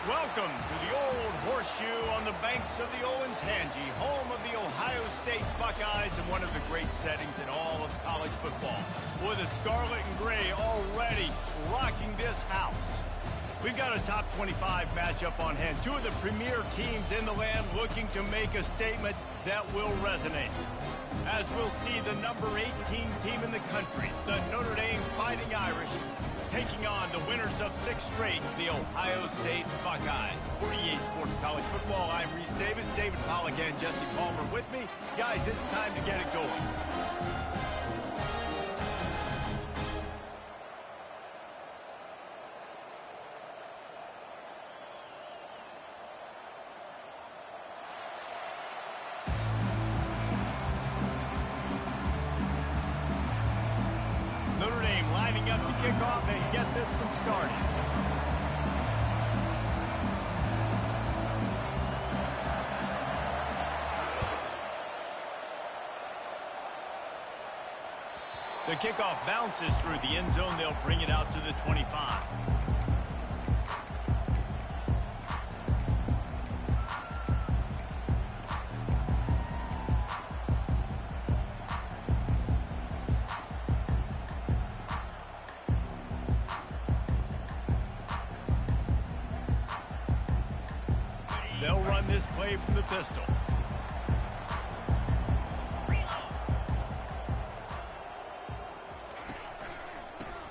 Welcome to the Old Horseshoe on the banks of the Olentangy, home of the Ohio State Buckeyes and one of the great settings in all of college football. With the scarlet and gray already rocking this house. We've got a top 25 matchup on hand. Two of the premier teams in the land looking to make a statement that will resonate. As we'll see the number 18 team in the country, the Notre Dame Fighting Irish, taking on the winners of 6 straight, the Ohio State Buckeyes. For EA Sports College Football, I'm Reese Davis, David Pollack, and Jesse Palmer with me. Guys, it's time to get it going. Notre Dame lining up to kick off and get this one started. The kickoff bounces through the end zone. They'll bring it out to the 25. They'll run this play from the pistol.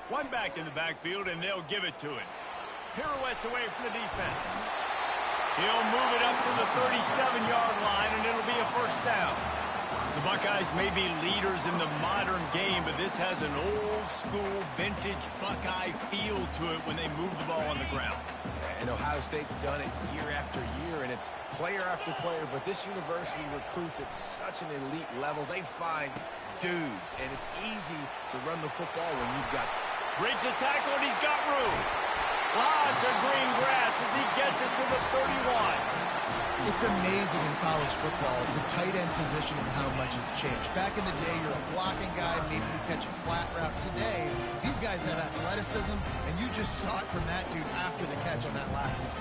One back in the backfield, and they'll give it to him. Pirouettes away from the defense. He'll move it up to the 37-yard line, and it'll be a first down. The Buckeyes may be leaders in the modern game, but this has an old-school, vintage Buckeye feel to it when they move the ball on the ground. And Ohio State's done it year after year, and it's player after player, but this university recruits at such an elite level. They find dudes, and it's easy to run the football when you've got... Breaks a tackle, and he's got room. Lots of green grass as he gets it to the 31. It's amazing in college football, the tight end position and how much has changed. Back in the day, you're a blocking guy, maybe you catch a flat route. Today, these guys have athleticism, and you just saw it from that dude after the catch on that last one.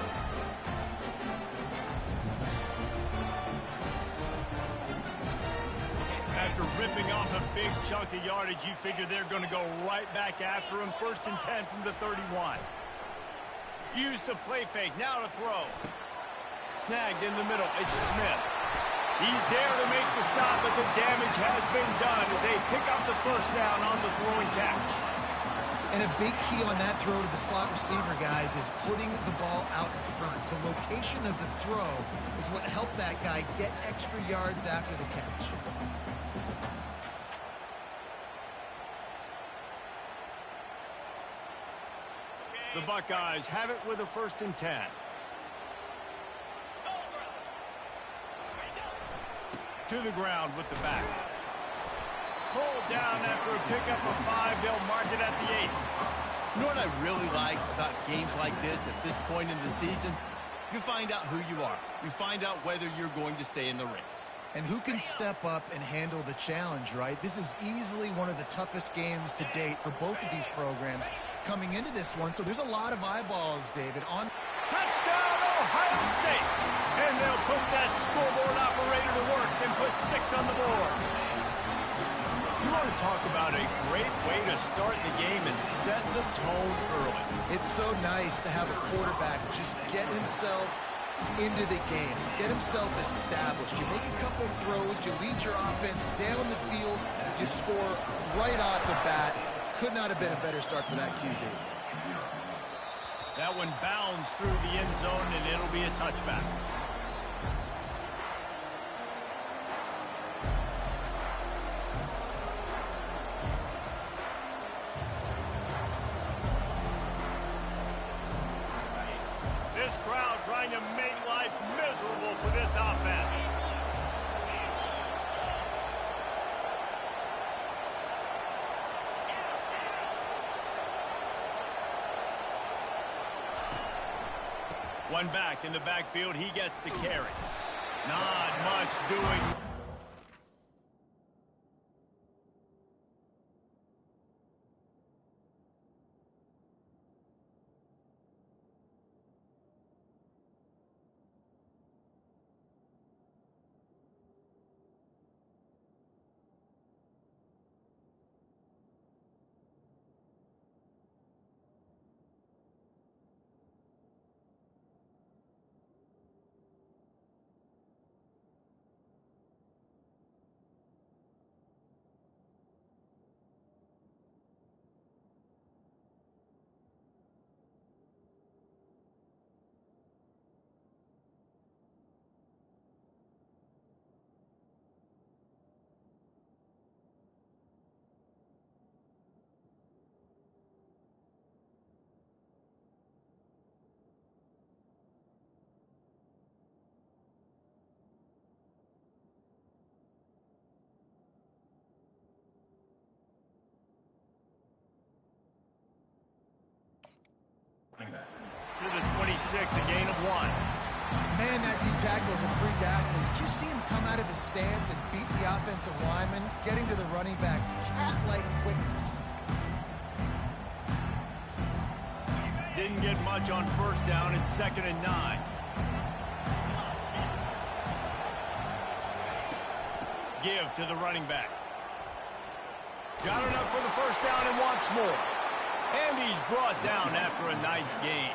After ripping off a big chunk of yardage, you figure they're going to go right back after him. 1st and 10 from the 31. Use the play fake, now to throw. Snagged in the middle, it's Smith. He's there to make the stop, but the damage has been done as they pick up the first down on the throwing catch. And a big key on that throw to the slot receiver, guys, is putting the ball out in front. The location of the throw is what helped that guy get extra yards after the catch. The Buckeyes have it with a 1st and 10. To the ground with the back. Pulled down after a pickup of 5. They'll mark it at the 8. You know what I really like about games like this at this point in the season? You find out who you are. You find out whether you're going to stay in the race. And who can step up and handle the challenge, right? This is easily one of the toughest games to date for both of these programs coming into this one. So there's a lot of eyeballs, David, on... Touchdown, Ohio State! And they'll put that scoreboard operator to work and put 6 on the board. You want to talk about a great way to start the game and set the tone early. It's so nice to have a quarterback just get himself into the game, get himself established. You make a couple throws, you lead your offense down the field, you score right off the bat. Could not have been a better start for that QB. That one bounds through the end zone, and it'll be a touchback. This crowd trying to make life miserable for this offense. One back in the backfield, he gets the carry. Not much doing. a gain of 1. Man, that D-tackle is a freak athlete. Did you see him come out of his stance and beat the offensive lineman, getting to the running back? Cat-like quickness. Didn't get much on first down. It's 2nd and 9. Give to the running back. Got enough for the first down and wants more. And he's brought down after a nice gain.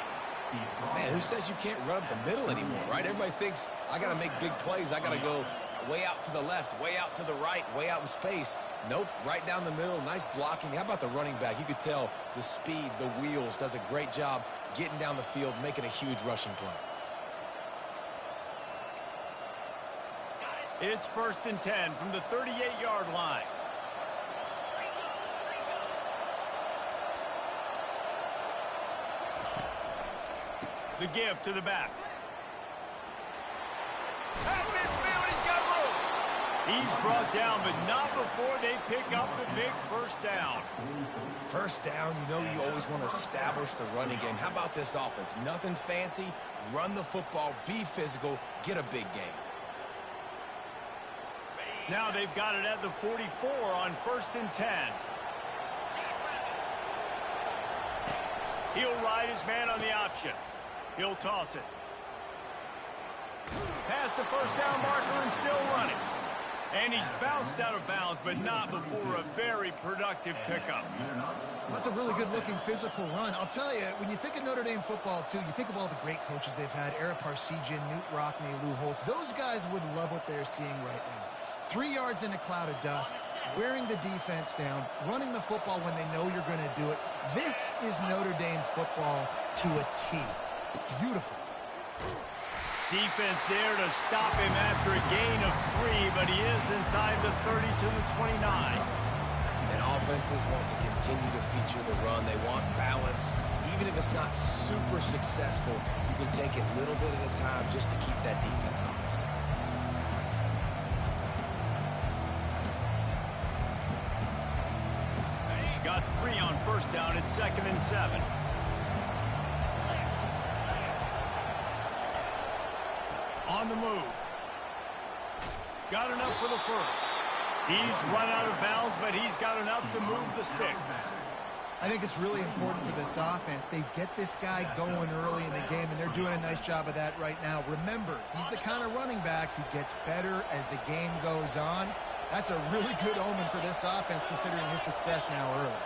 Man, who says you can't run up the middle anymore, right? Everybody thinks I got to make big plays. I got to go way out to the left, way out to the right, way out in space. Nope, right down the middle. Nice blocking. How about the running back? You could tell the speed, the wheels, does a great job getting down the field, making a huge rushing play. It's 1st and 10 from the 38-yard line. The give to the back. At midfield, he's got room. He's brought down, but not before they pick up the big first down. First down, you know you always want to establish the running game. How about this offense? Nothing fancy. Run the football, be physical, get a big gain. Now they've got it at the 44 on 1st and 10. He'll ride his man on the option. He'll toss it. Past the first down marker and still running. And he's bounced out of bounds, but not before a very productive pickup. That's a really good-looking physical run. I'll tell you, when you think of Notre Dame football, too, you think of all the great coaches they've had, Eric Parsegian, Newt Rockne, Lou Holtz. Those guys would love what they're seeing right now. 3 yards in a cloud of dust, wearing the defense down, running the football when they know you're going to do it. This is Notre Dame football to a T. Beautiful. Defense there to stop him after a gain of 3, but he is inside the 30 to the 29. And offenses want to continue to feature the run. They want balance. Even if it's not super successful, you can take it little bit at a time just to keep that defense honest. Got 3 on first down. It's 2nd and 7. On the move. Got enough for the first. He's run out of bounds, but he's got enough to move the sticks. I think it's really important for this offense. They get this guy going early in the game, and they're doing a nice job of that right now. Remember, he's the kind of running back who gets better as the game goes on. That's a really good omen for this offense, considering his success now early.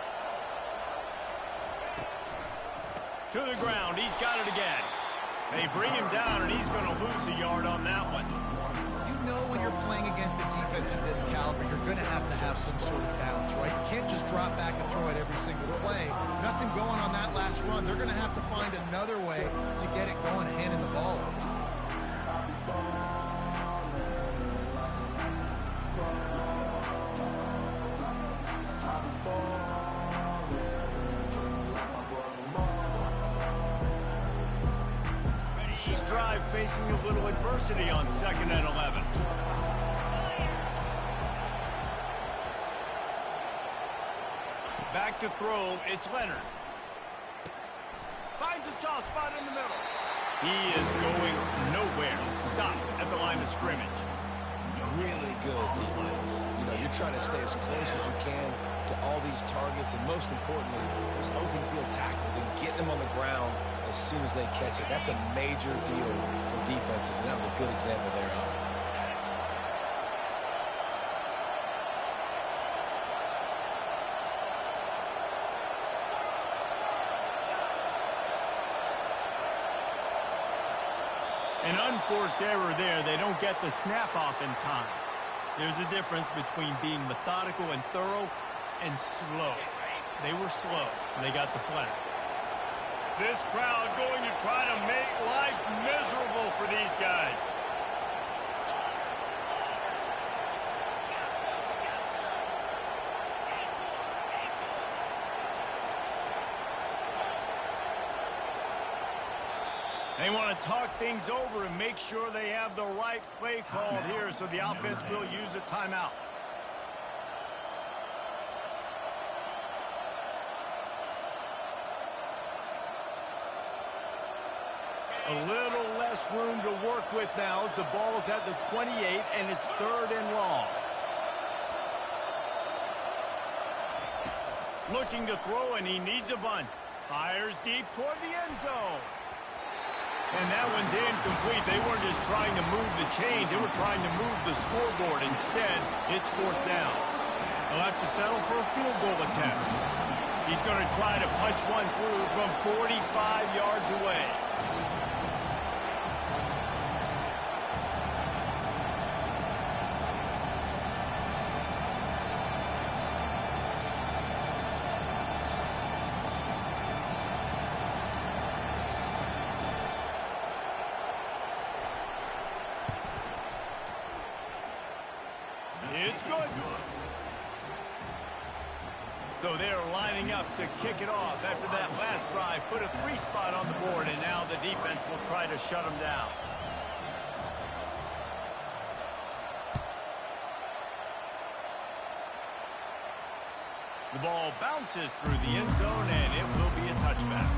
To the ground. He's got it again. They bring him down, and he's going to lose a yard on that one. You know when you're playing against a defense of this caliber, you're going to have some sort of balance, right? You can't just drop back and throw it every single play. Nothing going on that last run. They're going to have to find another way to get it going, handing the ball over. Drive facing a little adversity on 2nd and 11. Back to throw, it's Leonard. Finds a soft spot in the middle. He is going nowhere. Stop at the line of scrimmage. Really good defense. You know, you're trying to stay as close as you can to all these targets, and most importantly, those open field tackles and getting them on the ground as soon as they catch it. That's a major deal for defenses, and that was a good example there of it. An unforced error there. They don't get the snap off in time. There's a difference between being methodical and thorough and slow. They were slow, and they got the flag. This crowd going to try to make life miserable for these guys. They want to talk things over and make sure they have the right play called here, so the offense will use a timeout. A little less room to work with now as the ball's at the 28 and it's 3rd and long. Looking to throw, and he needs a bunt. Fires deep toward the end zone. And that one's incomplete. They weren't just trying to move the chains. They were trying to move the scoreboard. Instead, it's 4th down. They'll have to settle for a field goal attempt. He's going to try to punch one through from 45 yards away. It's good. So they're lining up to kick it off after that last drive. Put a 3 spot on the board, and now the defense will try to shut them down. The ball bounces through the end zone, and it will be a touchback.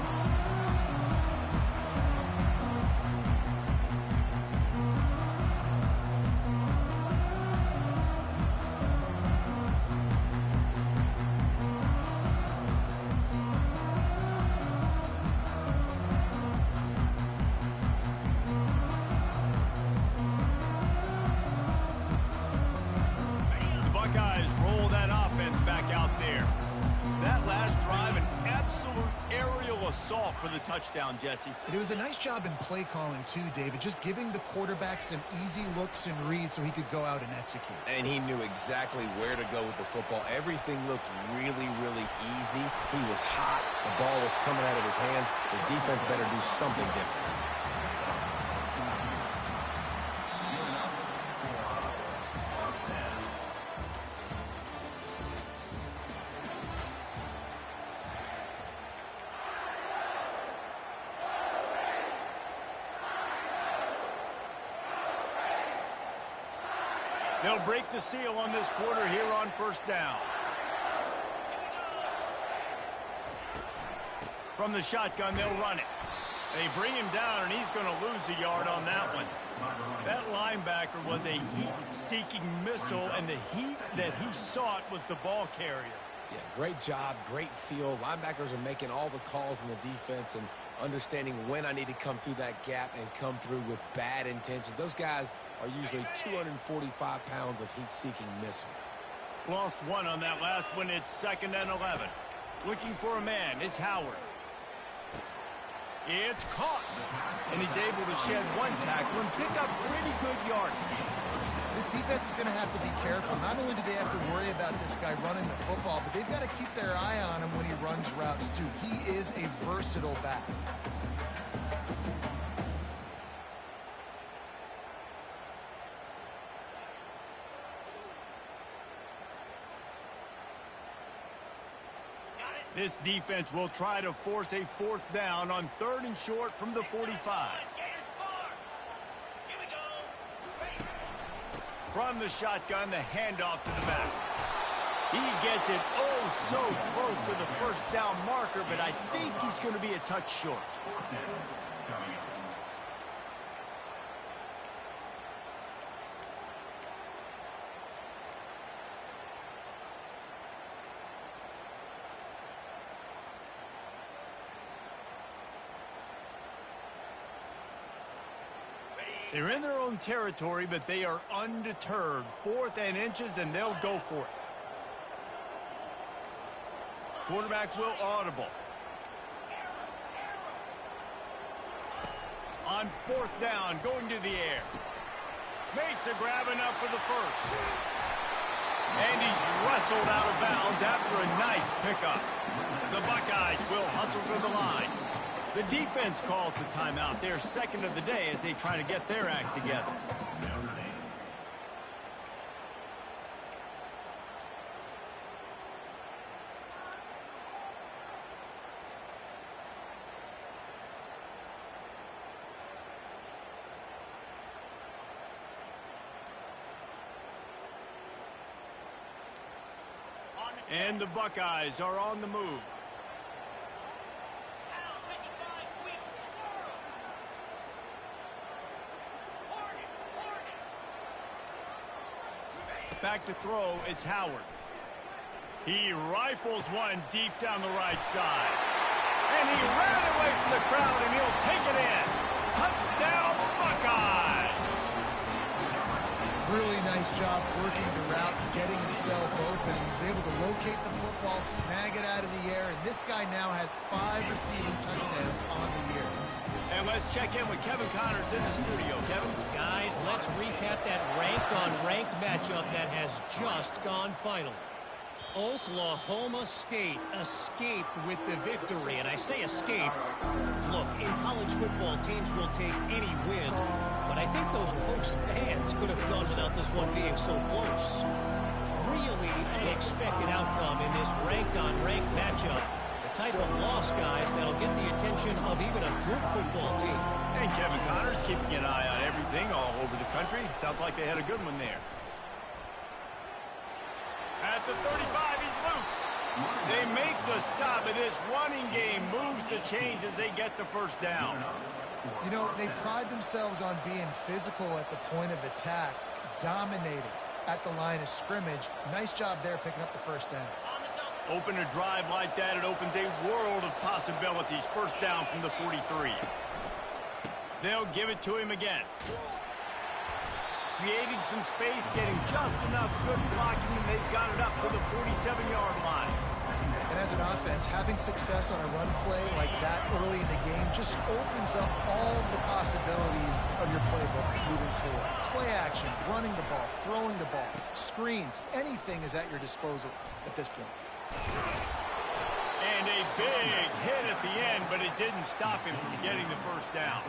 Buckeyes roll that offense back out there. That last drive, an absolute aerial assault for the touchdown, Jesse. It was a nice job in play calling, too, David, just giving the quarterback some easy looks and reads so he could go out and execute. And he knew exactly where to go with the football. Everything looked really, really easy. He was hot. The ball was coming out of his hands. The defense better do something different. They'll break the seal on this quarter here on 1st down. From the shotgun, they'll run it. They bring him down, and he's going to lose a yard on that one. That linebacker was a heat-seeking missile, and the heat that he sought was the ball carrier. Yeah, great job, great feel. Linebackers are making all the calls in the defense and understanding when I need to come through that gap and come through with bad intentions. Those guys are usually 245 pounds of heat-seeking missile. Lost one on that last one. It's 2nd and 11. Looking for a man. It's Howard. It's caught. And he's able to shed one tackle and pick up pretty good yardage. This defense is going to have to be careful. Not only do they have to worry about this guy running the football, but they've got to keep their eye on him when he runs routes, too. He is a versatile back. This defense will try to force a 4th down on 3rd and short from the 45. From the shotgun, the handoff to the back. He gets it oh so close to the 1st down marker, but I think he's going to be a touch short. They're in their own territory, but they are undeterred. 4th and inches, and they'll go for it. Quarterback will audible. On 4th down, going to the air. Makes a grab enough for the 1st. And he's wrestled out of bounds after a nice pickup. The Buckeyes will hustle to the line. The defense calls the timeout. They're 2nd of the day as they try to get their act together. And the Buckeyes are on the move. Back to throw, it's Howard. He rifles one deep down the right side. And he ran away from the crowd, and he'll take it in. Touchdown, Buckeyes! Really nice job working the route, getting himself open. He was able to locate the football, snag it out of the air, and this guy now has 5 receiving touchdowns on the year. And let's check in with Kevin Connors in the studio. Kevin? Guys, let's recap that ranked-on-ranked matchup that has just gone final. Oklahoma State escaped with the victory, and I say escaped. Look, in college football, teams will take any win, but I think those Pokes fans could have done without this one being so close. Really unexpected outcome in this ranked-on-ranked matchup. The type of loss, guys, that'll get the attention of even a good football team. And Kevin Connors keeping an eye on everything all over the country. Sounds like they had a good one there. At the 35, he's loose. They make the stop, and this running game moves the chains as they get the first down. You know, they pride themselves on being physical at the point of attack, dominating at the line of scrimmage. Nice job there picking up the first down. Open a drive like that, it opens a world of possibilities. First down from the 43. They'll give it to him again. Creating some space, getting just enough good blocking, and they've got it up to the 47-yard line. And as an offense, having success on a run play like that early in the game just opens up all the possibilities of your playbook moving forward. Play action, running the ball, throwing the ball, screens, anything is at your disposal at this point. And a big hit at the end, but it didn't stop him from getting the first down.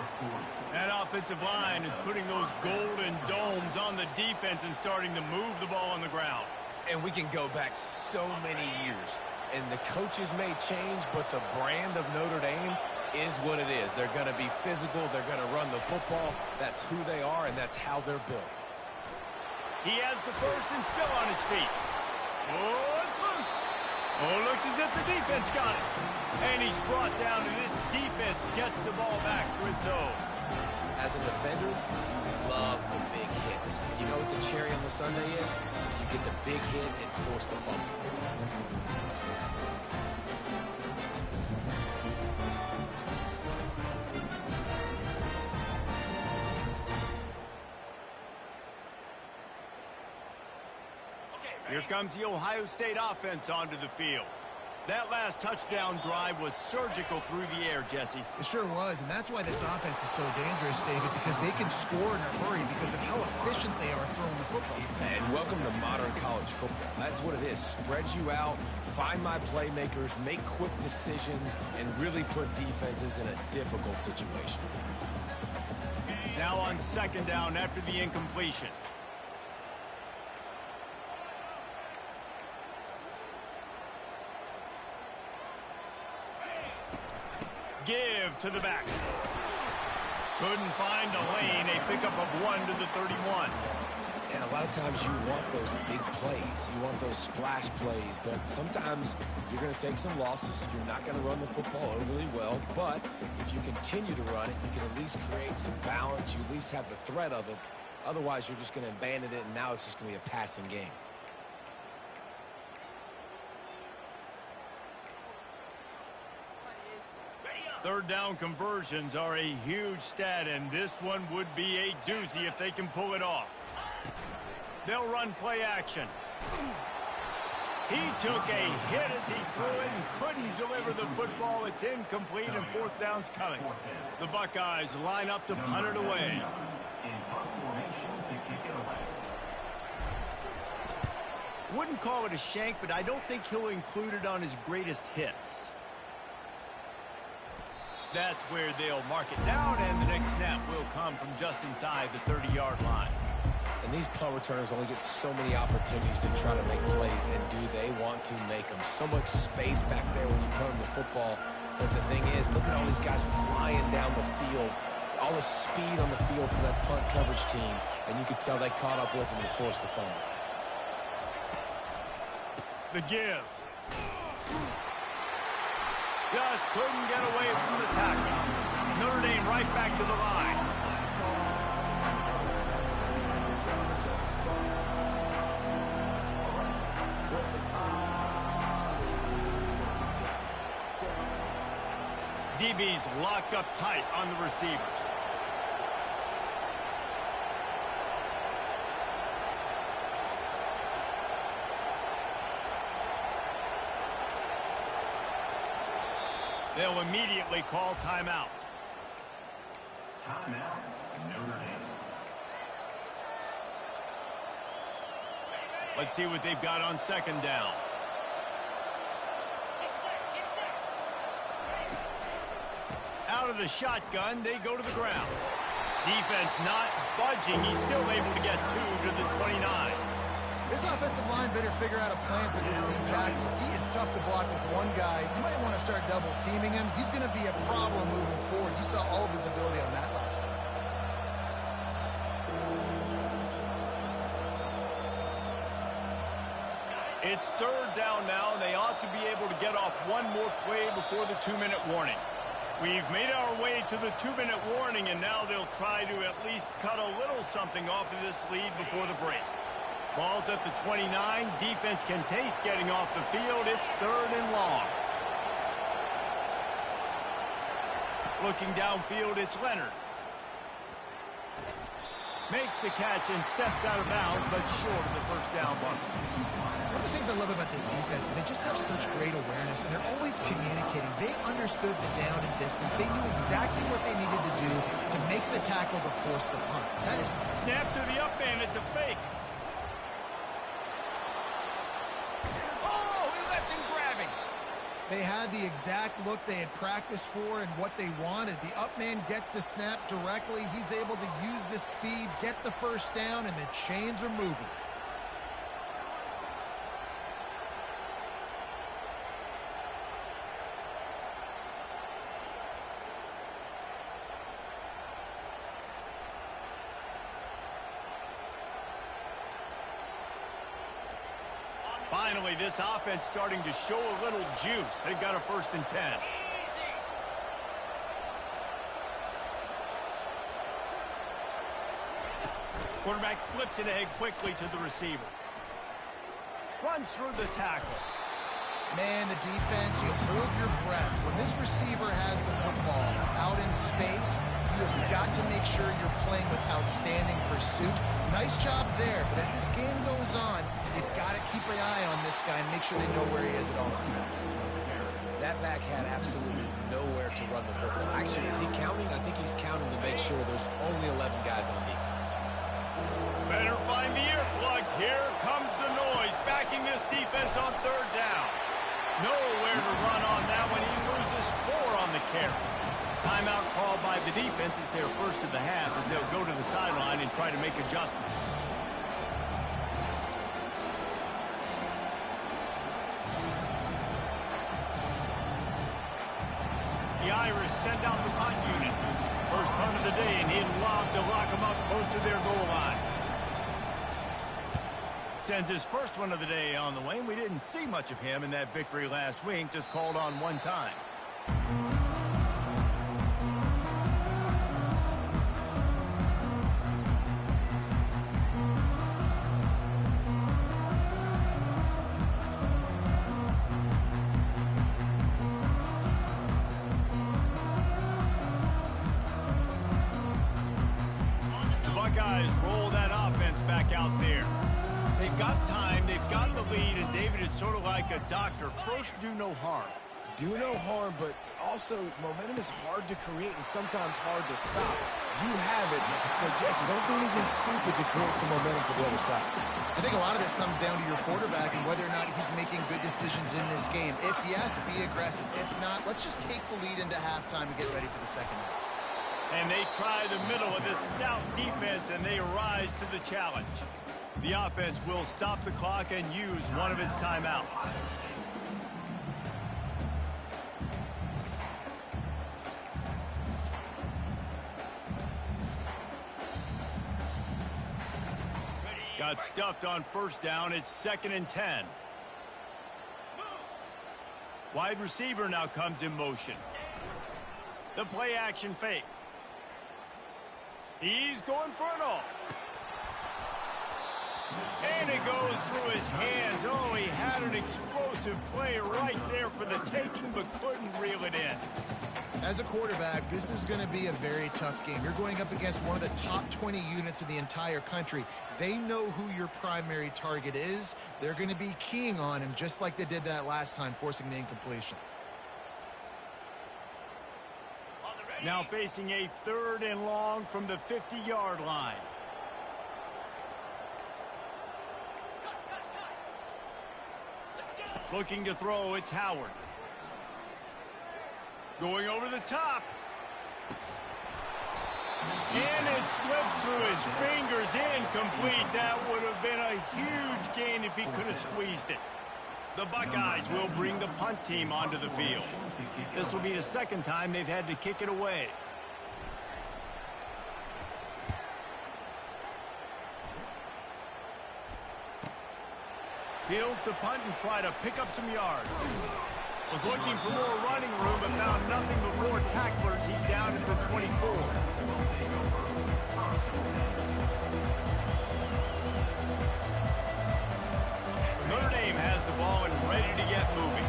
That offensive line is putting those golden domes on the defense and starting to move the ball on the ground. And we can go back so many years. And the coaches may change, but the brand of Notre Dame is what it is. They're going to be physical. They're going to run the football. That's who they are, and that's how they're built. He has the first and still on his feet. Oh, it's loose. Oh, looks as if the defense got it. And he's brought down, and this defense gets the ball back to its own. As a defender, you love the big hits. And you know what the cherry on the sundae is? You get the big hit and force the fumble. Here comes the Ohio State offense onto the field. That last touchdown drive was surgical through the air, Jesse. It sure was, and that's why this offense is so dangerous, David, because they can score in a hurry because of how efficient they are throwing the football. And welcome to modern college football. That's what it is. Spread you out, find my playmakers, make quick decisions, and really put defenses in a difficult situation. Now on second down after the incompletion. Give to the back. Couldn't find a lane. A pickup of 1 to the 31. And a lot of times you want those big plays. You want those splash plays. But sometimes you're going to take some losses. You're not going to run the football overly well. But if you continue to run it, you can at least create some balance. You at least have the threat of it. Otherwise, you're just going to abandon it, and now it's just going to be a passing game. Third down conversions are a huge stat, and this one would be a doozy if they can pull it off. They'll run play action. He took a hit as he threw it and couldn't deliver the football. It's incomplete, and fourth down's coming. The Buckeyes line up to punt it away. Wouldn't call it a shank, but I don't think he'll include it on his greatest hits. That's where they'll mark it down, and the next snap will come from just inside the 30-yard line. And these punt returners only get so many opportunities to try to make plays, and do they want to make them? So much space back there when you put them the football. But the thing is, look at all these guys flying down the field, all the speed on the field for that punt coverage team, and you could tell they caught up with them to force the fumble. The give. Just couldn't get away from the tackle. Notre Dame right back to the line. 3 DB's locked up tight on the receivers. They'll immediately call timeout. Timeout, Notre Dame. Let's see what they've got on second down. Out of the shotgun, they go to the ground. Defense not budging. He's still able to get 2 to the 29. This offensive line better figure out a plan for this deep tackle. He is tough to block with one guy. You might want to start double teaming him. He's going to be a problem moving forward. You saw all of his ability on that last one. It's third down now, and they ought to be able to get off one more play before the 2-minute warning. We've made our way to the 2-minute warning, and now they'll try to at least cut a little something off of this lead before the break. Ball's at the 29. Defense can taste getting off the field. It's third and long. Looking downfield, it's Leonard. Makes the catch and steps out of bounds, but short of the first down mark. One of the things I love about this defense is they just have such great awareness, and they're always communicating. They understood the down and distance. They knew exactly what they needed to do to make the tackle to force the punt. That is... Snap to the up man. It's a fake. Oh, he left him grabbing. They had the exact look they had practiced for and what they wanted. The up man gets the snap directly. He's able to use the speed, get the first down, and the chains are moving. Finally, this offense starting to show a little juice. They've got a 1st and 10. Quarterback flips it ahead quickly to the receiver. Runs through the tackle. Man, the defense, you hold your breath. When this receiver has the football out in space, you have got to make sure you're playing with outstanding pursuit. Nice job there, but as this game goes on, you've got to keep an eye on this guy and make sure they know where he is at all times. That back had absolutely nowhere to run the football. Actually, is he counting? I think he's counting to make sure there's only 11 guys on defense. Better find the earplugs. Here comes the noise, backing this defense on third down. Nowhere to run on that one. He loses 4 on the carry. Timeout called by the defense is their first of the half as they'll go to the sideline and try to make adjustments. The Irish send out the punt unit. First punt of the day, and he'd love to lock them up close to their goal line. Sends his first one of the day on the way, and we didn't see much of him in that victory last week, just called on one time. The Buckeyes roll that offense back out there. They've got time, they've got the lead, and David, it's sort of like a doctor. First, do no harm. Do no harm, but also momentum is hard to create and sometimes hard to stop. You have it, so Jesse, don't do anything stupid to create some momentum for the other side. I think a lot of this comes down to your quarterback and whether or not he's making good decisions in this game. If yes, be aggressive. If not, let's just take the lead into halftime and get ready for the second half. And they try the middle of this stout defense, and they rise to the challenge. The offense will stop the clock and use one of its timeouts. Got stuffed on first down. It's 2nd and 10. Wide receiver now comes in motion. The play action fake. He's going for it all. And it goes through his hands. Oh, he had an explosive play right there for the taking, but couldn't reel it in. As a quarterback, this is going to be a very tough game. You're going up against one of the top 20 units in the entire country. They know who your primary target is. They're going to be keying on him just like they did that last time, forcing the incompletion. Now facing a 3rd and long from the 50-yard line. Looking to throw, it's Howard. Going over the top. And it slips through his fingers, incomplete. That would have been a huge gain if he could have squeezed it. The Buckeyes will bring the punt team onto the field. This will be the 2nd time they've had to kick it away. Fields to punt and try to pick up some yards. Was looking for more running room but found nothing but more tacklers. He's down at the 24. Notre Dame has the ball and ready to get moving.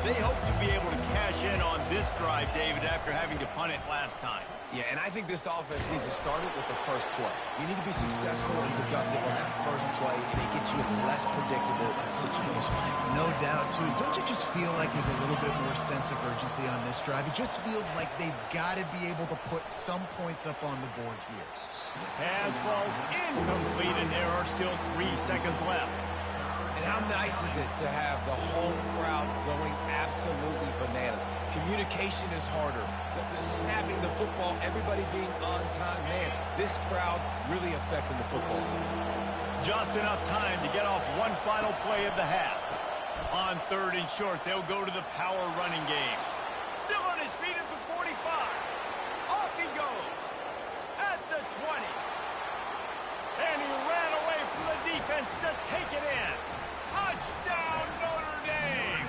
They hope to be able to cash in on this drive, David, after having to punt it last time. Yeah, and I think this offense needs to start it with the first play. You need to be successful and productive on that first play, and it gets you in less predictable situations. No doubt, too. Don't you just feel like there's a little bit more sense of urgency on this drive? It just feels like they've got to be able to put some points up on the board here. Pass falls incomplete, and there are still 3 seconds left. And how nice is it to have the home crowd going absolutely bananas? Communication is harder. The snapping the football, everybody being on time. Man, this crowd really affecting the football game. Just enough time to get off one final play of the half. On 3rd and short, they'll go to the power running game. Still on his feet at the 45. Off he goes. At the 20. And he ran away from the defense to take it in. Touchdown, Notre Dame!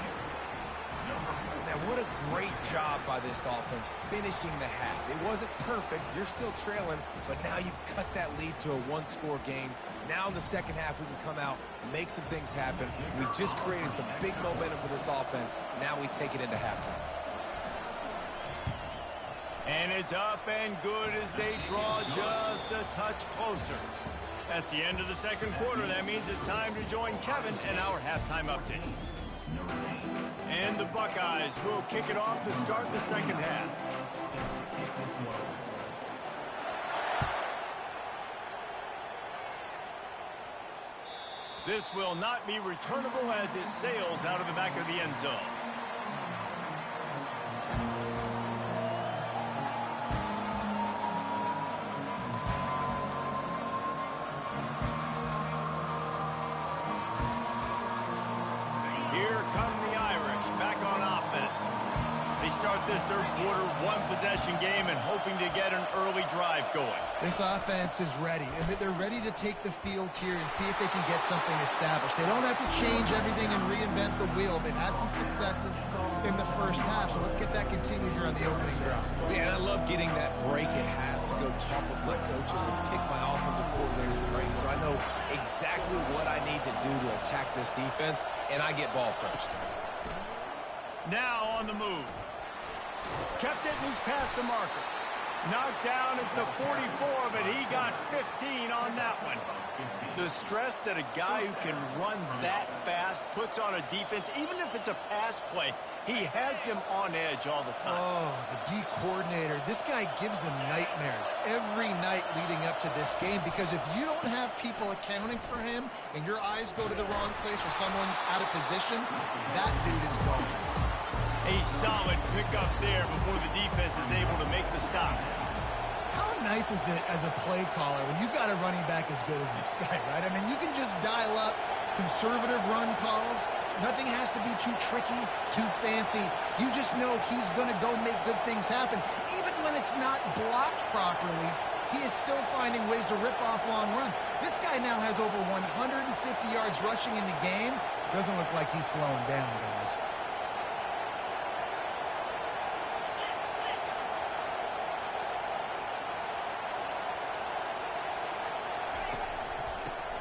Man, what a great job by this offense finishing the half. It wasn't perfect. You're still trailing, but now you've cut that lead to a 1-score game. Now in the second half, we can come out, make some things happen. We just created some big momentum for this offense. Now we take it into halftime. And it's up and good as they draw just a touch closer. That's the end of the 2nd quarter. That means it's time to join Kevin and our halftime update. And the Buckeyes will kick it off to start the 2nd half. This will not be returnable as it sails out of the back of the end zone. Here come the Irish back on offense. They start this 3rd quarter 1-possession game and hoping to get an early drive going. This offense is ready, and they're ready to take the field here and see if they can get something established. They don't have to change everything and reinvent the wheel. They've had some successes in the first half, so let's get that continued here on the opening drive. Man, I love getting that break at half to go talk with my coaches and pick my offensive coordinator's brain so I know exactly what I need to do to attack this defense, and I get ball first. Now on the move. Kept it and he's past the marker. Knocked down at the 44, but he got 15 on that one. The stress that a guy who can run that fast puts on a defense, even if it's a pass play, he has them on edge all the time. Oh, the D coordinator. This guy gives him nightmares every night leading up to this game because if you don't have people accounting for him and your eyes go to the wrong place or someone's out of position, that dude is gone. A solid pickup there before the defense is able to make the stop. How nice is it as a play caller when you've got a running back as good as this guy, right? I mean, you can just dial up conservative run calls. Nothing has to be too tricky, too fancy. You just know he's going to go make good things happen. Even when it's not blocked properly, he is still finding ways to rip off long runs. This guy now has over 150 yards rushing in the game. Doesn't look like he's slowing down, guys.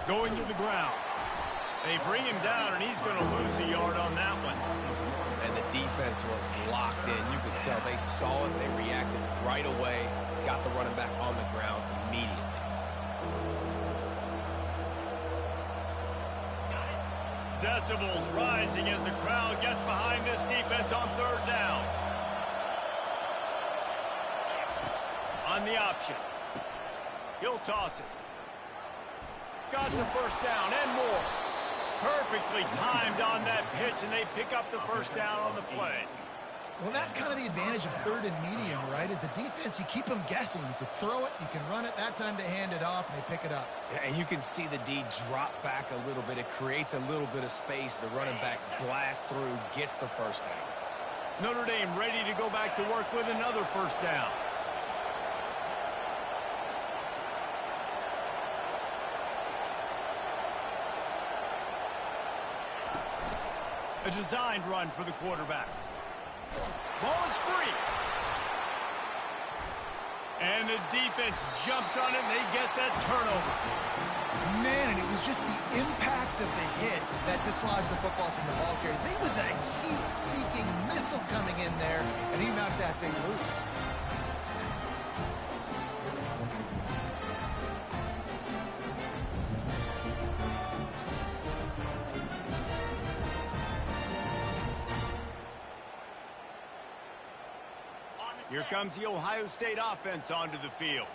Going to the ground. They bring him down, and he's going to lose a yard on that one. And the defense was locked in. You could tell they saw it. They reacted right away. Got the running back on the ground immediately. Decibels rising as the crowd gets behind this defense on third down. On the option. He'll toss it. Got the first down and more. Perfectly timed on that pitch, and they pick up the first down on the play. Well, that's kind of the advantage of third and medium, right? Is the defense, you keep them guessing. You can throw it, you can run it. That time they hand it off, and they pick it up. Yeah, and you can see the D drop back a little bit. It creates a little bit of space. The running back blasts through, gets the first down. Notre Dame ready to go back to work with another first down. A designed run for the quarterback. Ball is free. And the defense jumps on it, and they get that turnover. Man, and it was just the impact of the hit that dislodged the football from the ball carrier. There was a heat-seeking missile coming in there, and he knocked that thing loose. Here comes the Ohio State offense onto the field.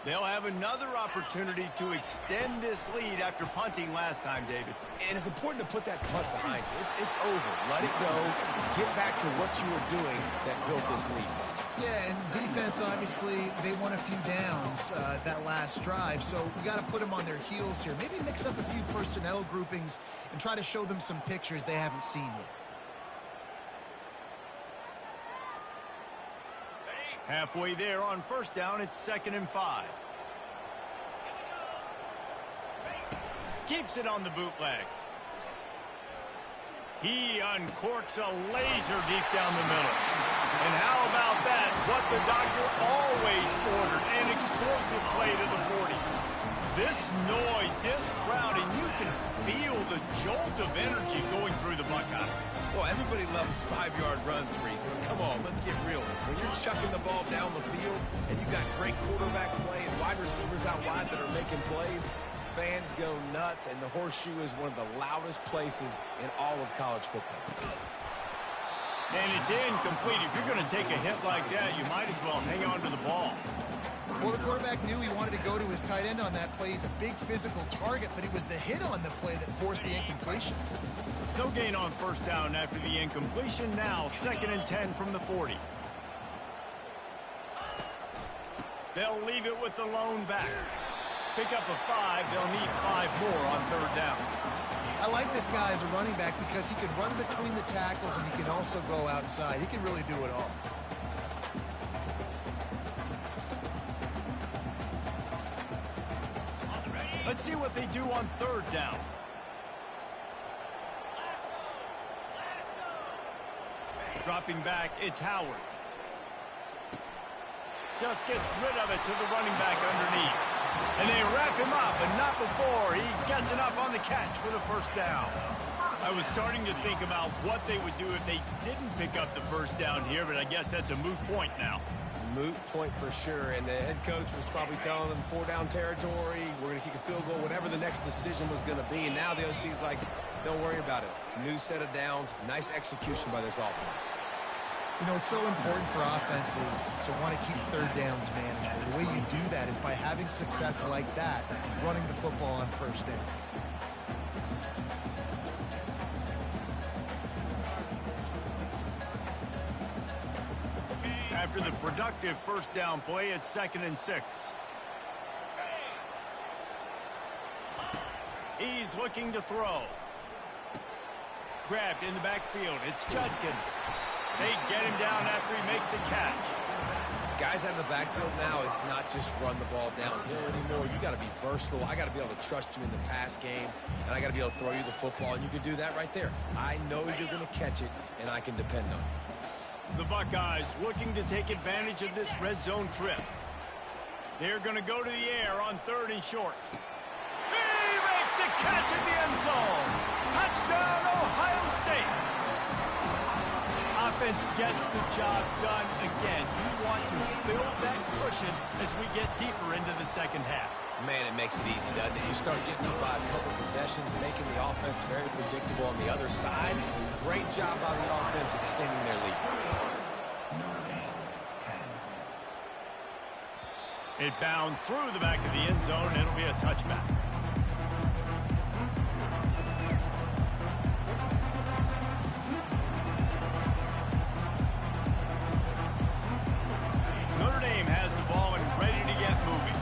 They'll have another opportunity to extend this lead after punting last time, David. And it's important to put that punt behind you. It's over. Let it go. Get back to what you were doing that built this lead. Yeah, and defense, obviously, they won a few downs that last drive, so we got to put them on their heels here. Maybe mix up a few personnel groupings and try to show them some pictures they haven't seen yet. Halfway there on first down, it's 2nd and 5. Keeps it on the bootleg. He uncorks a laser deep down the middle. And how about that? What the doctor always ordered, an explosive play to the 40. This noise, this crowd, and you can feel the jolt of energy going through the Buckeyes. Well, everybody loves 5-yard runs, Reese, but come on, let's get real. When you're chucking the ball down the field and you got great quarterback play and wide receivers out wide that are making plays, fans go nuts, and the horseshoe is one of the loudest places in all of college football. And it's incomplete. If you're going to take a hit like that, you might as well hang on to the ball. Well, the quarterback knew he wanted to go to his tight end on that play. He's a big physical target, but it was the hit on the play that forced the incompletion. No gain on first down after the incompletion. Now 2nd and 10 from the 40. They'll leave it with the lone back. Pick up a 5. They'll need 5 more on third down. I like this guy as a running back because he can run between the tackles and he can also go outside. He can really do it all. Let's see what they do on third down. Dropping back, it's Howard. Just gets rid of it to the running back underneath. And they wrap him up, but not before he gets enough on the catch for the first down. I was starting to think about what they would do if they didn't pick up the first down here, but I guess that's a moot point now. Moot point for sure, and the head coach was probably telling them 4-down territory, we're going to kick a field goal, whatever the next decision was going to be. And now the OC's like, don't worry about it. New set of downs, nice execution by this offense. You know, it's so important for offenses to want to keep third downs manageable. The way you do that is by having success like that, running the football on first down. After the productive first down play, it's 2nd and 6. He's looking to throw. Grabbed in the backfield. It's Judkins. They get him down after he makes a catch. Guys out of the backfield now, it's not just run the ball downhill anymore. You got to be versatile. I got to be able to trust you in the pass game, and I got to be able to throw you the football, and you can do that right there. I know you're going to catch it, and I can depend on you. The Buckeyes looking to take advantage of this red zone trip. They're going to go to the air on 3rd and short. He makes the catch in the end zone. Touchdown, Ohio State. offense gets the job done again. You want to build that cushion as we get deeper into the second half. Man, it makes it easy, doesn't it? You start getting up by a couple possessions, making the offense very predictable on the other side. Great job by the offense extending their lead. It bounds through the back of the end zone, and it'll be a touchback. Notre Dame has the ball and ready to get moving.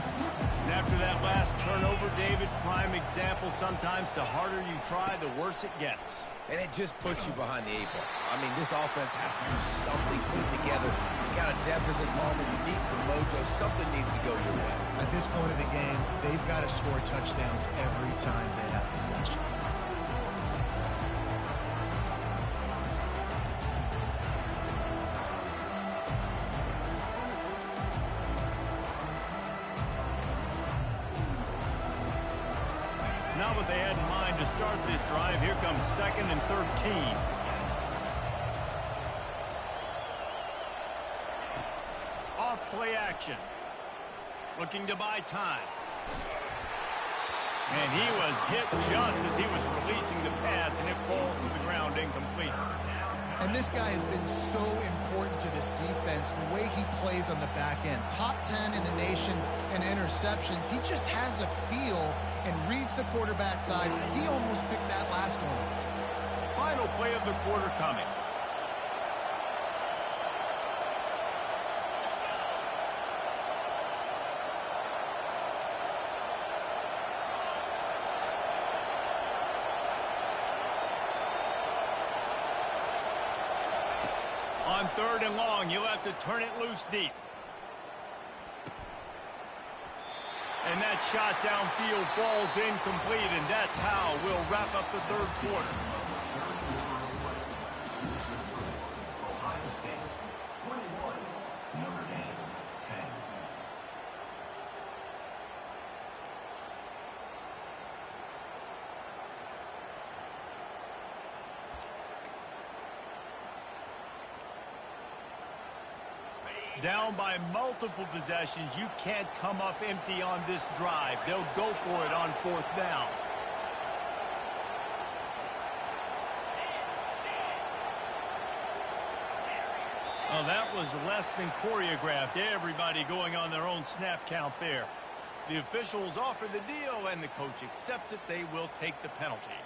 And after that last turnover, David, prime example, sometimes the harder you try, the worse it gets. And it just puts you behind the 8 ball. I mean, this offense has to do something, put it together. You got a deficit, Palmer. You need some mojo. Something needs to go your way. At this point of the game, they've got to score touchdowns every time they have possession. Not what they had in mind to start this drive. Here comes 2nd and 13. Off play action. Looking to buy time. And he was hit just as he was releasing the pass, and it falls to the ground incomplete. And this guy has been so important to this defense, the way he plays on the back end. Top 10 in the nation in interceptions. He just has a feel and reads the quarterback's eyes. He almost picked that last one off. Final play of the quarter coming. On 3rd and long, you'll have to turn it loose deep. And that shot downfield falls incomplete, and that's how we'll wrap up the 3rd quarter. Down by multiple possessions, you can't come up empty on this drive. They'll go for it on 4th down. Oh, that was less than choreographed. Everybody going on their own snap count there. The officials offer the deal, and the coach accepts it. They will take the penalty.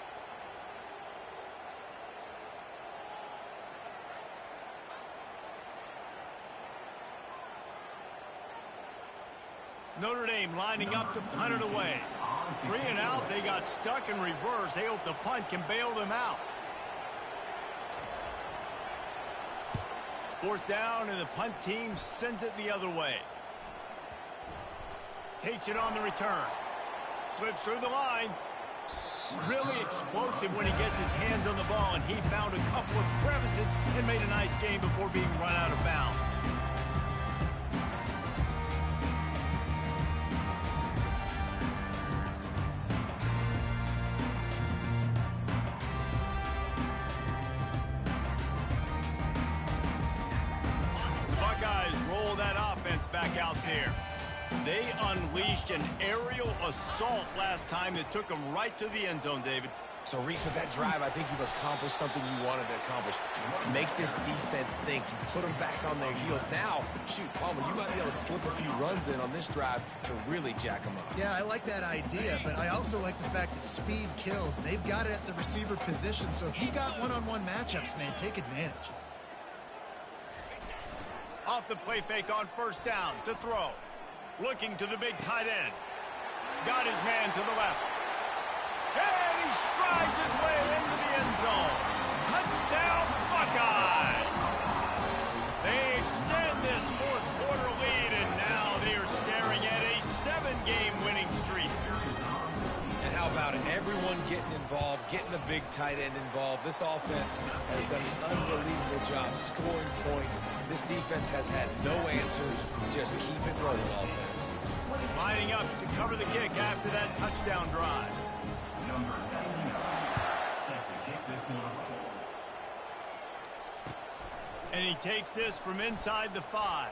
Notre Dame lining up to punt it away. 3 and out, they got stuck in reverse. They hope the punt can bail them out. 4th down, and the punt team sends it the other way. Takes it on the return. Slips through the line. Really explosive when he gets his hands on the ball, and he found a couple of crevices and made a nice game before being run out of bounds. Back out there. They unleashed an aerial assault last time that took them right to the end zone, David. So, Reese, with that drive, I think you've accomplished something you wanted to accomplish. Make this defense think. You put them back on their heels. Now, shoot, Palmer, you might be able to slip a few runs in on this drive to really jack them up. Yeah, I like that idea, but I also like the fact that speed kills. They've got it at the receiver position, so if you got one-on-one matchups, man, take advantage. Off the play fake on 1st down to throw. Looking to the big tight end. Got his man to the left. And he strides his way into the end zone. Touchdown, Buckeyes! They extend this 4th quarter lead, and now they are staring at a 7-game winning streak. And how about it? Everyone getting involved, getting the big tight end involved. This offense has done an unbelievable job scoring points. This defense has had no answers. Just keep it rolling, offense. Lining up to cover the kick after that touchdown drive. Number 99 set to kick this one. And he takes this from inside the 5.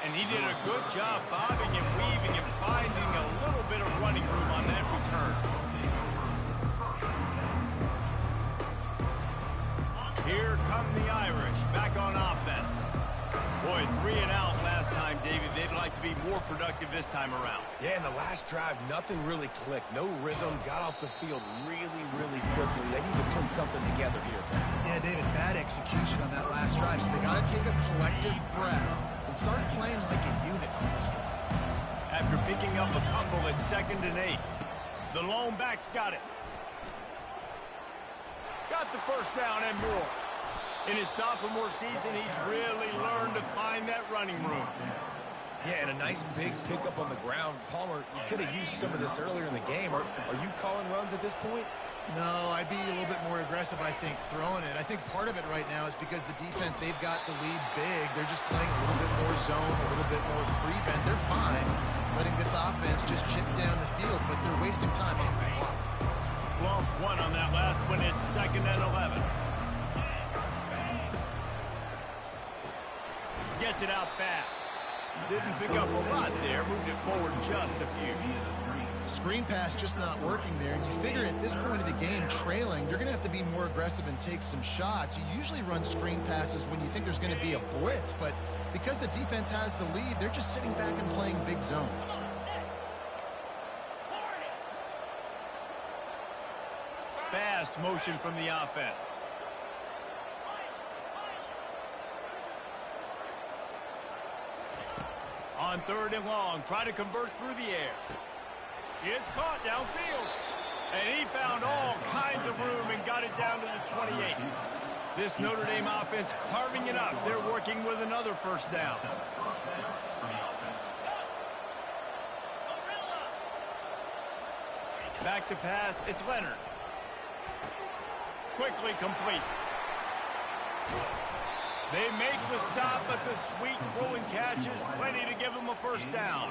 And he did a good job bobbing and weaving and finding a little bit of running room on that return. Here come the Irish back on offense. Boy, 3 and out last time, David. They'd like to be more productive this time around. Yeah, in the last drive, nothing really clicked. No rhythm, got off the field really, really quickly. They need to put something together here. Yeah, David, bad execution on that last drive, so they got to take a collective breath and start playing like a unit on this one. After picking up a couple at 2nd and 8, the lone back's got it. Got the first down and more. In his sophomore season, he's really learned to find that running room. Yeah, and a nice big pickup on the ground. Palmer, you could have used some of this earlier in the game. Are you calling runs at this point? No, I'd be a little bit more aggressive, I think, throwing it. I think part of it right now is because the defense, they've got the lead big. They're just playing a little bit more zone, a little bit more prevent. They're fine letting this offense just chip down the field, but they're wasting time off the clock. Lost one on that last one. It's 2nd and 11. Gets it out fast. Didn't pick up a lot there. Moved it forward just a few. Screen pass just not working there. And you figure at this point of the game, trailing, you're going to have to be more aggressive and take some shots. You usually run screen passes when you think there's going to be a blitz. But because the defense has the lead, they're just sitting back and playing big zones. Fast motion from the offense. On 3rd and long, try to convert through the air. It's caught downfield. And he found all kinds of room and got it down to the 28. This Notre Dame offense carving it up. They're working with another first down. Back to pass, it's Leonard. Quickly complete. They make the stop, but the sweet rolling catch is plenty to give them a first down.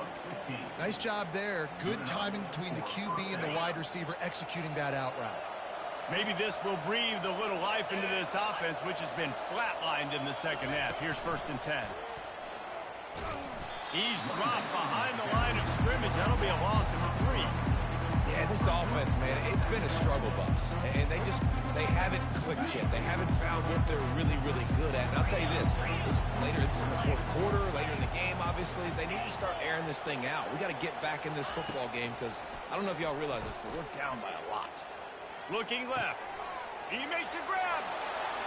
Nice job there. Good timing between the QB and the wide receiver executing that out route. Maybe this will breathe a little life into this offense, which has been flatlined in the second half. Here's 1st and 10. He's dropped behind the line of scrimmage. That'll be a loss of 3. Yeah, this offense, man, it's been a struggle bus. And they haven't clicked yet. They haven't found what they're really, really good at. And I'll tell you this, it's in the 4th quarter, later in the game, obviously. They need to start airing this thing out. We got to get back in this football game because I don't know if y'all realize this, but we're down by a lot. Looking left. He makes a grab.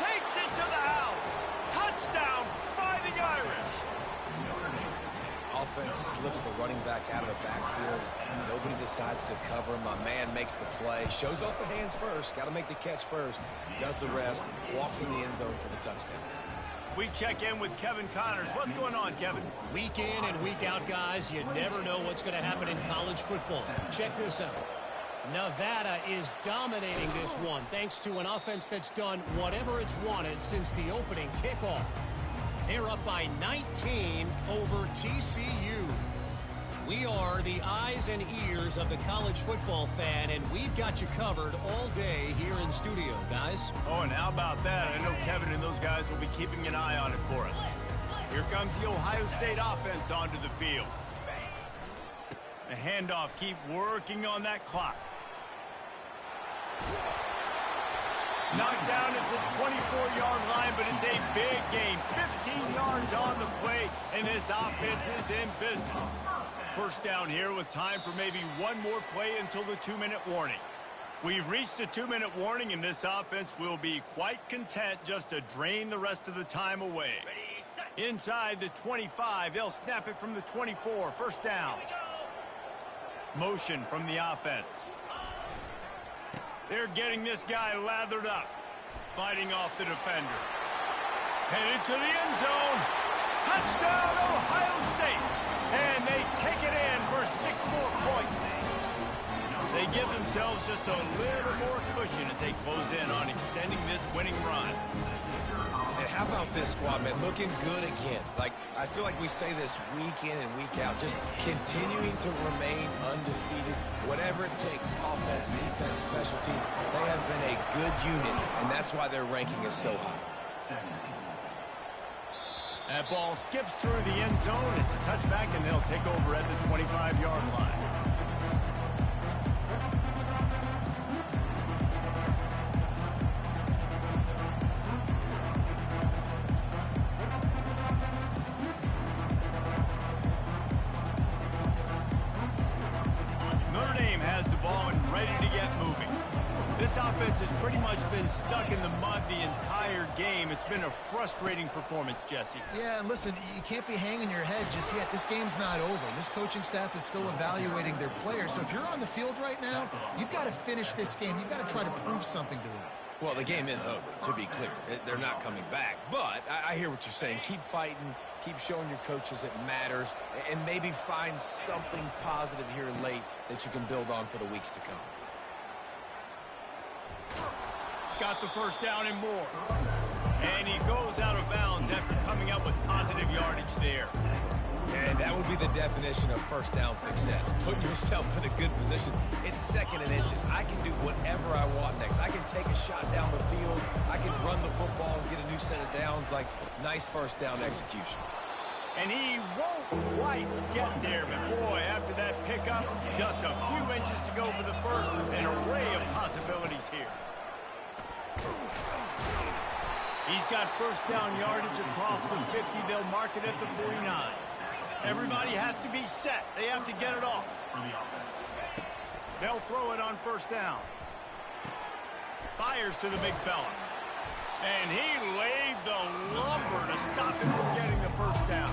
Takes it to the house. Touchdown, Fighting Irish. Offense slips the running back out of the backfield. Nobody decides to cover him. My man makes the play. Shows off the hands first. Got to make the catch first. Does the rest. Walks in the end zone for the touchdown. We check in with Kevin Connors. What's going on, Kevin? Week in and week out, guys, you never know what's going to happen in college football. Check this out. Nevada is dominating this one thanks to an offense that's done whatever it's wanted since the opening kickoff. They're up by 19 over TCU. We are the eyes and ears of the college football fan, and we've got you covered all day here in studio, guys. Oh, and how about that? I know Kevin and those guys will be keeping an eye on it for us. Here comes the Ohio State offense onto the field. The handoff, keep working on that clock. Knocked down at the 24-yard line, but it's a big gain. 15 yards on the play, and this offense is in business. First down here with time for maybe one more play until the 2-minute warning. We've reached the 2-minute warning, and this offense will be quite content just to drain the rest of the time away. Inside the 25, they'll snap it from the 24. First down. Motion from the offense. They're getting this guy lathered up. Fighting off the defender. Headed to the end zone. Touchdown, Ohio State. And they take it in for 6 more points. They give themselves just a little more cushion as they close in on extending this winning run. And how about this squad, man? Looking good again. Like, I feel like we say this week in and week out, just continuing to remain undefeated. Whatever it takes, offense, defense, special teams, they have been a good unit, and that's why their ranking is so high. That ball skips through the end zone. It's a touchback, and they'll take over at the 25-yard line. Notre Dame has the ball and ready to get moving. This offense has pretty much been stuck in the mud the entire game. It's been a frustrating performance, Jesse. Yeah, and listen, you can't be hanging your head just yet. This game's not over. This coaching staff is still evaluating their players. So if you're on the field right now, you've got to finish this game. You've got to try to prove something to them. Well, the game is over, to be clear. They're not coming back. But I hear what you're saying. Keep fighting. Keep showing your coaches it matters. And maybe find something positive here late that you can build on for the weeks to come. Got the first down and more. And he goes out of bounds after coming up with positive yardage there. And that would be the definition of first down success. Putting yourself in a good position. It's second and inches. I can do whatever I want next. I can take a shot down the field. I can run the football and get a new set of downs. Like, nice first down execution. And he won't quite get there, but boy, after that pickup, just a few inches to go for the first. An array of possibilities here. He's got first down yardage across the 50. They'll mark it at the 49. Everybody has to be set. They have to get it off. They'll throw it on first down. Fires to the big fella. And he laid the lumber to stop him from getting the first down.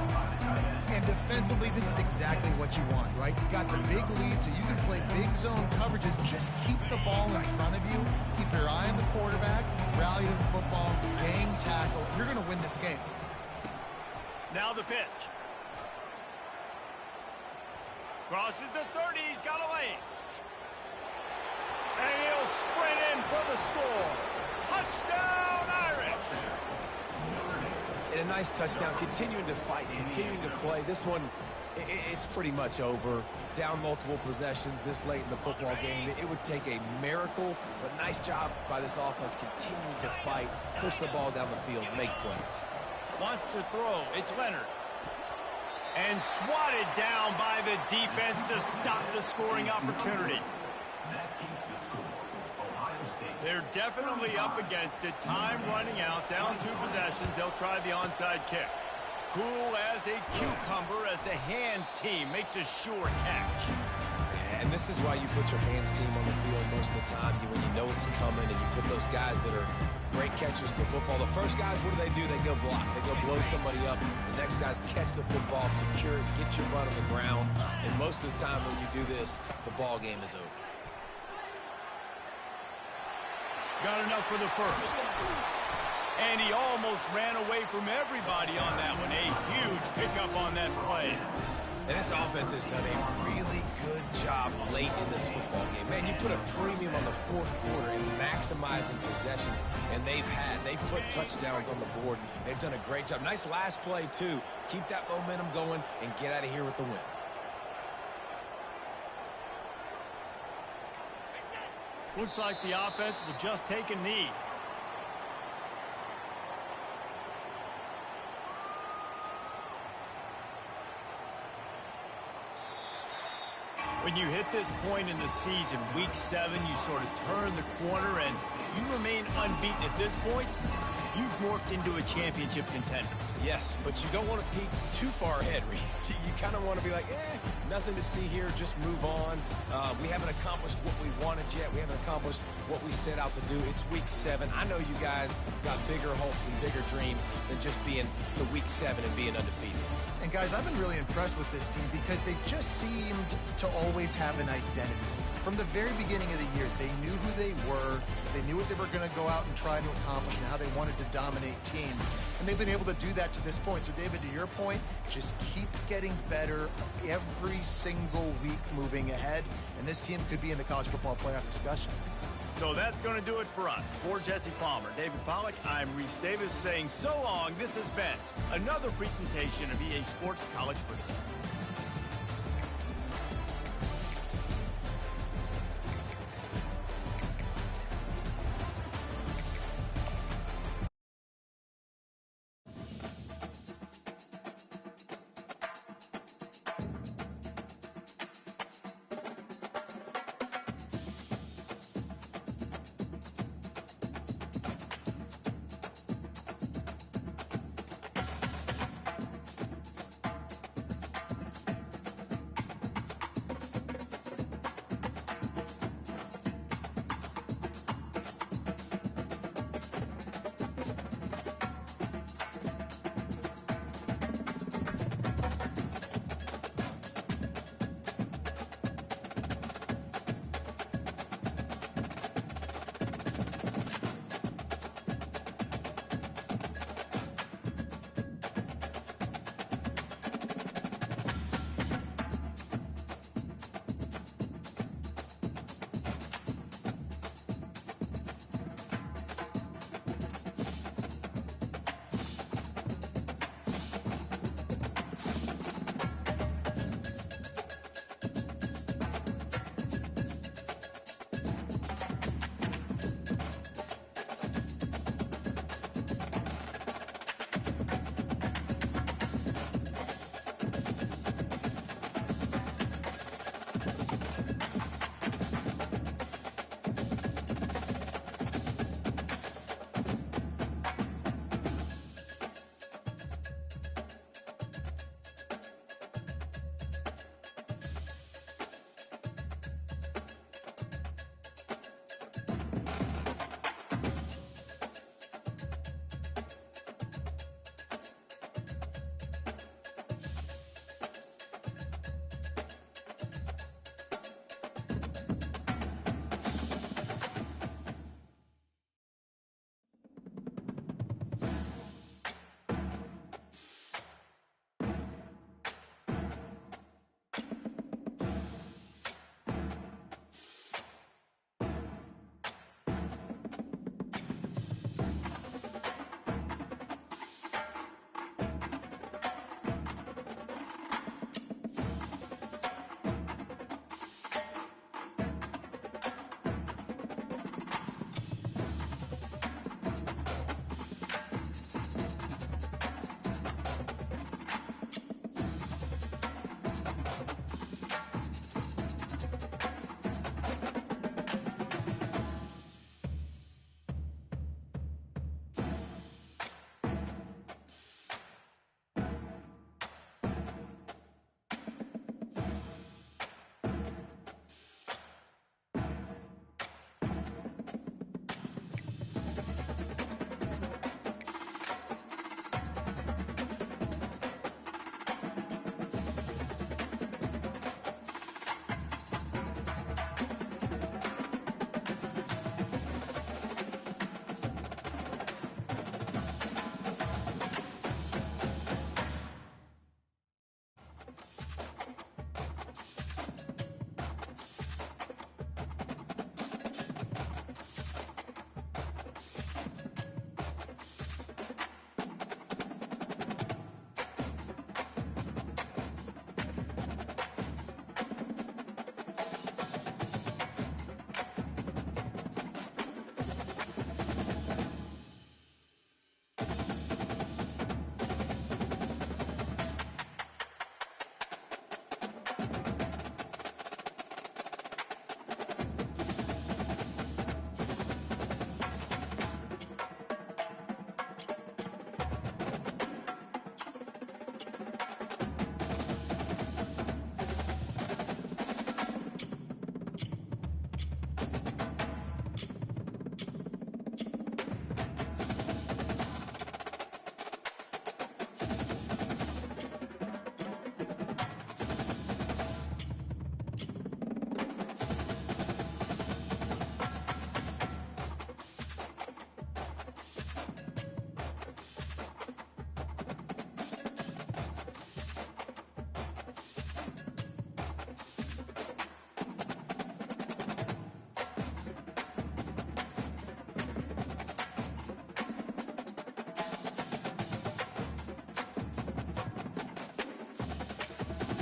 And defensively, this is exactly what you want, right? You got the big lead, so you can play big zone coverages. Just keep the ball in front of you. Keep your eye on the quarterback. Rally to the football. Gang tackle. You're going to win this game. Now the pitch. Crosses the 30. He's got a lane. And he'll sprint in for the score. Touchdown, Irish! And a nice touchdown. Continuing to fight, continuing to play. This one, it's pretty much over. Down multiple possessions this late in the football game. It would take a miracle, but nice job by this offense continuing to fight, push the ball down the field, make plays. Wants to throw. It's Leonard. And swatted down by the defense to stop the scoring opportunity. They're definitely up against it. Time running out. Down 2 possessions. They'll try the onside kick. Cool as a cucumber as the hands team makes a sure catch. And this is why you put your hands team on the field most of the time. When you know it's coming and you put those guys that are great catchers of the football. The first guys, what do? They go block. They go blow somebody up. The next guys catch the football, secure it, get your butt on the ground. And most of the time when you do this, the ball game is over. Got enough for the first. And he almost ran away from everybody on that one. A huge pickup on that play. And this offense has done a really good job late in this football game. Man, you put a premium on the fourth quarter in maximizing possessions, and they've put touchdowns on the board. They've done a great job. Nice last play, too. Keep that momentum going and get out of here with the win. Looks like the offense will just take a knee. When you hit this point in the season, week 7, you sort of turn the corner and you remain unbeaten at this point. You've morphed into a championship contender. Yes, but you don't want to peek too far ahead, Reese. You kind of want to be like, nothing to see here, just move on. We haven't accomplished what we wanted yet. We haven't accomplished what we set out to do. It's week 7. I know you guys got bigger hopes and bigger dreams than just being to week 7 and being undefeated. And guys, I've been really impressed with this team because they just seemed to always have an identity. From the very beginning of the year, they knew who they were, they knew what they were going to go out and try to accomplish and how they wanted to dominate teams. And they've been able to do that to this point. So, David, to your point, just keep getting better every single week moving ahead. And this team could be in the college football playoff discussion. So that's going to do it for us. For Jesse Palmer, David Pollack, I'm Reese Davis saying so long. This has been another presentation of EA Sports College Football.